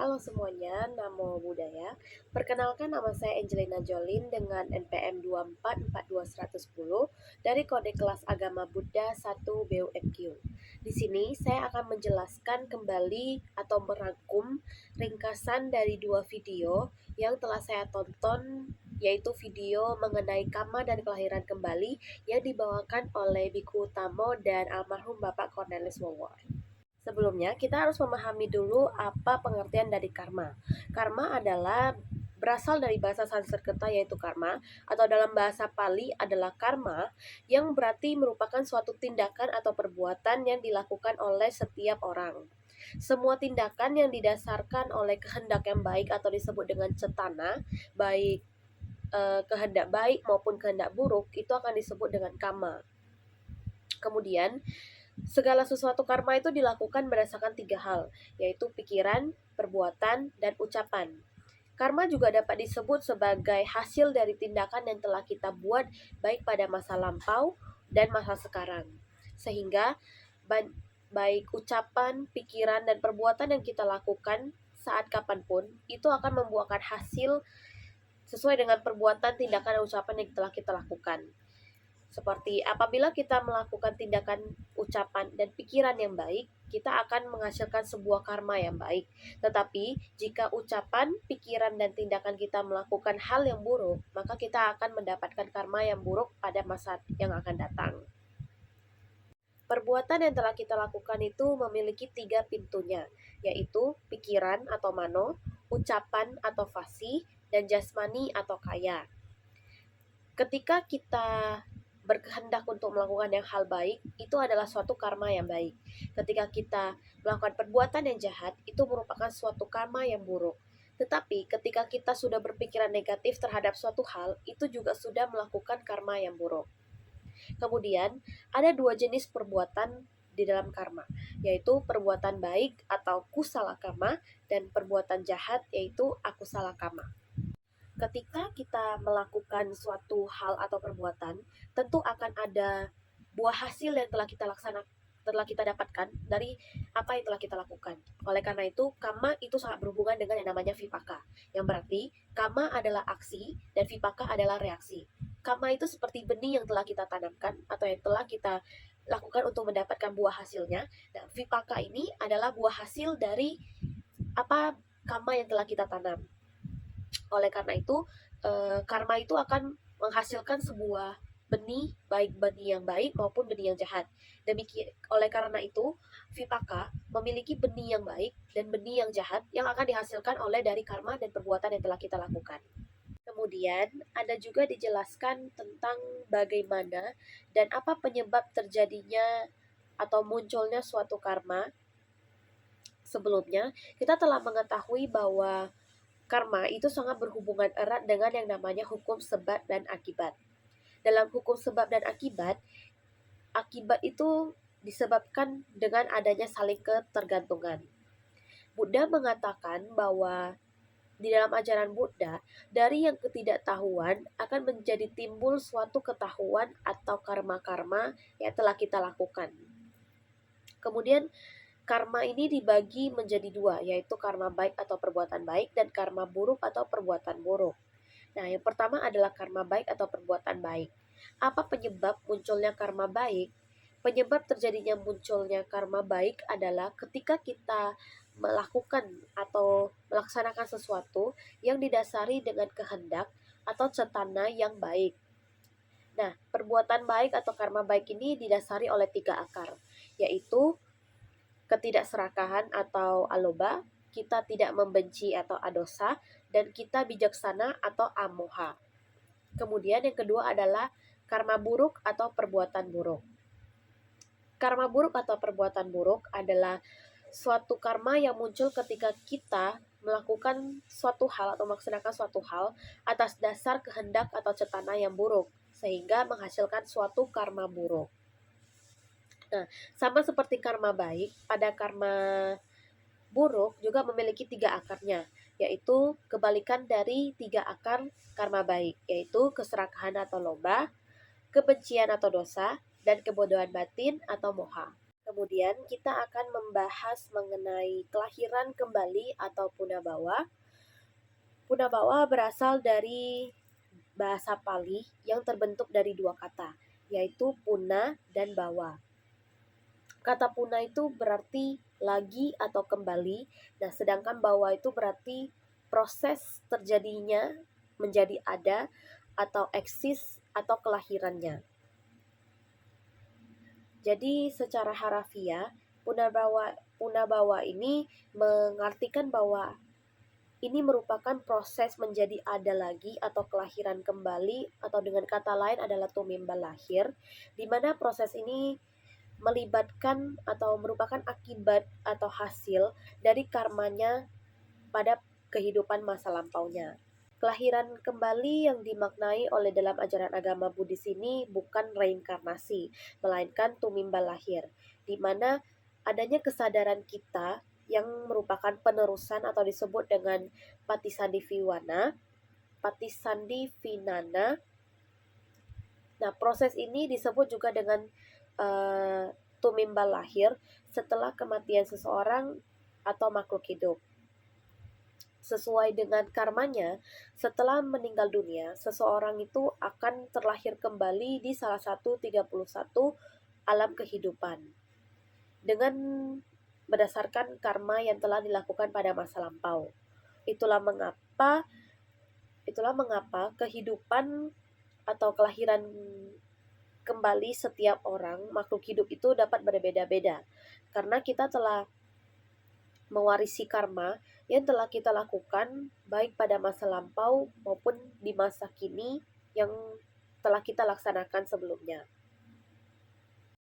Halo semuanya, Namo Buddhaya. Perkenalkan, nama saya Angelina Jolin dengan NPM 2442110 dari Kode Kelas Agama Buddha 1 BUMQ. Di sini saya akan menjelaskan kembali atau merangkum ringkasan dari dua video yang telah saya tonton, yaitu video mengenai karma dan kelahiran kembali yang dibawakan oleh Biku Utamo dan almarhum Bapak Cornelis Wawor. Sebelumnya, kita harus memahami dulu apa pengertian dari karma. Karma adalah berasal dari bahasa Sanskerta yaitu karma, atau dalam bahasa Pali adalah karma, yang berarti merupakan suatu tindakan atau perbuatan yang dilakukan oleh setiap orang. Semua tindakan yang didasarkan oleh kehendak yang baik atau disebut dengan cetana, baik kehendak baik maupun kehendak buruk, itu akan disebut dengan karma. Kemudian, segala sesuatu karma itu dilakukan berdasarkan 3 hal, yaitu pikiran, perbuatan, dan ucapan. Karma juga dapat disebut sebagai hasil dari tindakan yang telah kita buat baik pada masa lampau dan masa sekarang. Sehingga baik ucapan, pikiran, dan perbuatan yang kita lakukan saat kapanpun itu akan membuahkan hasil sesuai dengan perbuatan, tindakan, dan ucapan yang telah kita lakukan. Seperti apabila kita melakukan tindakan, ucapan, dan pikiran yang baik, kita akan menghasilkan sebuah karma yang baik. Tetapi jika ucapan, pikiran, dan tindakan kita melakukan hal yang buruk, maka kita akan mendapatkan karma yang buruk pada masa yang akan datang. Perbuatan yang telah kita lakukan itu memiliki 3 pintunya, yaitu pikiran atau mano, ucapan atau fasih, dan jasmani atau kaya. Ketika kita berkehendak untuk melakukan yang hal baik, itu adalah suatu karma yang baik. Ketika kita melakukan perbuatan yang jahat, itu merupakan suatu karma yang buruk. Tetapi ketika kita sudah berpikiran negatif terhadap suatu hal, itu juga sudah melakukan karma yang buruk. Kemudian, ada 2 jenis perbuatan di dalam karma, yaitu perbuatan baik atau kusala karma dan perbuatan jahat yaitu akusala karma. Ketika kita melakukan suatu hal atau perbuatan, tentu akan ada buah hasil yang telah kita dapatkan dari apa yang telah kita lakukan. Oleh karena itu, karma itu sangat berhubungan dengan yang namanya vipaka, yang berarti karma adalah aksi dan vipaka adalah reaksi. Karma itu seperti benih yang telah kita tanamkan atau yang telah kita lakukan untuk mendapatkan buah hasilnya, dan vipaka ini adalah buah hasil dari apa karma yang telah kita tanam. Oleh karena itu, karma itu akan menghasilkan sebuah benih, baik benih yang baik maupun benih yang jahat. Oleh karena itu, vipaka memiliki benih yang baik dan benih yang jahat yang akan dihasilkan oleh dari karma dan perbuatan yang telah kita lakukan. Kemudian, ada juga dijelaskan tentang bagaimana dan apa penyebab terjadinya atau munculnya suatu karma. Sebelumnya, kita telah mengetahui bahwa karma itu sangat berhubungan erat dengan yang namanya hukum sebab dan akibat. Dalam hukum sebab dan akibat itu disebabkan dengan adanya saling ketergantungan. Buddha mengatakan bahwa di dalam ajaran Buddha, dari yang ketidaktahuan akan menjadi timbul suatu ketahuan atau karma-karma yang telah kita lakukan. Kemudian karma ini dibagi menjadi 2, yaitu karma baik atau perbuatan baik dan karma buruk atau perbuatan buruk. Nah, yang pertama adalah karma baik atau perbuatan baik. Apa penyebab munculnya karma baik? Penyebab terjadinya munculnya karma baik adalah ketika kita melakukan atau melaksanakan sesuatu yang didasari dengan kehendak atau cetana yang baik. Nah, perbuatan baik atau karma baik ini didasari oleh 3 akar, yaitu ketidakserakahan atau aloba, kita tidak membenci atau adosa, dan kita bijaksana atau amoha. Kemudian yang kedua adalah karma buruk atau perbuatan buruk. Karma buruk atau perbuatan buruk adalah suatu karma yang muncul ketika kita melakukan suatu hal atau melaksanakan suatu hal atas dasar kehendak atau cetana yang buruk, sehingga menghasilkan suatu karma buruk. Nah, sama seperti karma baik, pada karma buruk juga memiliki 3 akarnya, yaitu kebalikan dari 3 akar karma baik, yaitu keserakahan atau lomba, kebencian atau dosa, dan kebodohan batin atau moha. Kemudian kita akan membahas mengenai kelahiran kembali atau punabawa. Punabawa berasal dari bahasa Pali yang terbentuk dari dua kata, yaitu puna dan bawa. Kata puna itu berarti lagi atau kembali, nah sedangkan bawa itu berarti proses terjadinya menjadi ada atau eksis atau kelahirannya. Jadi secara harafiah, punabawa ini mengartikan bahwa ini merupakan proses menjadi ada lagi atau kelahiran kembali, atau dengan kata lain adalah tumimba lahir, di mana proses ini melibatkan atau merupakan akibat atau hasil dari karmanya pada kehidupan masa lampaunya. Kelahiran kembali yang dimaknai oleh dalam ajaran agama Buddhis ini bukan reinkarnasi, melainkan tumimba lahir, di mana adanya kesadaran kita yang merupakan penerusan atau disebut dengan Patisandhivinana. Nah, proses ini disebut juga dengan tumimba lahir setelah kematian seseorang atau makhluk hidup. Sesuai dengan karmanya, setelah meninggal dunia, seseorang itu akan terlahir kembali di salah satu 31 alam kehidupan dengan berdasarkan karma yang telah dilakukan pada masa lampau. Itulah mengapa kehidupan atau kelahiran kembali setiap orang makhluk hidup itu dapat berbeda-beda, karena kita telah mewarisi karma yang telah kita lakukan baik pada masa lampau maupun di masa kini yang telah kita laksanakan sebelumnya.